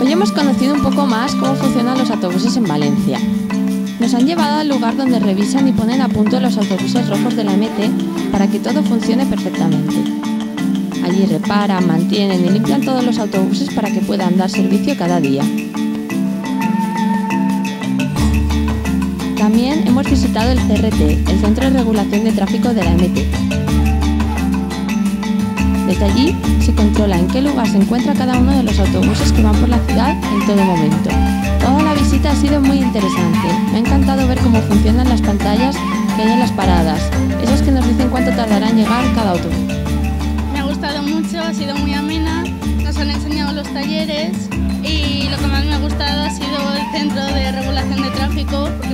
Hoy hemos conocido un poco más cómo funcionan los autobuses en Valencia. Nos han llevado al lugar donde revisan y ponen a punto los autobuses rojos de la MT para que todo funcione perfectamente. Allí reparan, mantienen y limpian todos los autobuses para que puedan dar servicio cada día. También hemos visitado el CRT, el Centro de Regulación de Tráfico de la MT. Desde allí se controla en qué lugar se encuentra cada uno de los autobuses que van por la ciudad en todo momento. Toda la visita ha sido muy interesante. Me ha encantado ver cómo funcionan las pantallas que hay en las paradas, esas que nos dicen cuánto tardará en llegar cada autobús. Me ha gustado mucho, ha sido muy amena, nos han enseñado los talleres y lo que más me ha gustado ha sido el Centro de Regulación de Tráfico, porque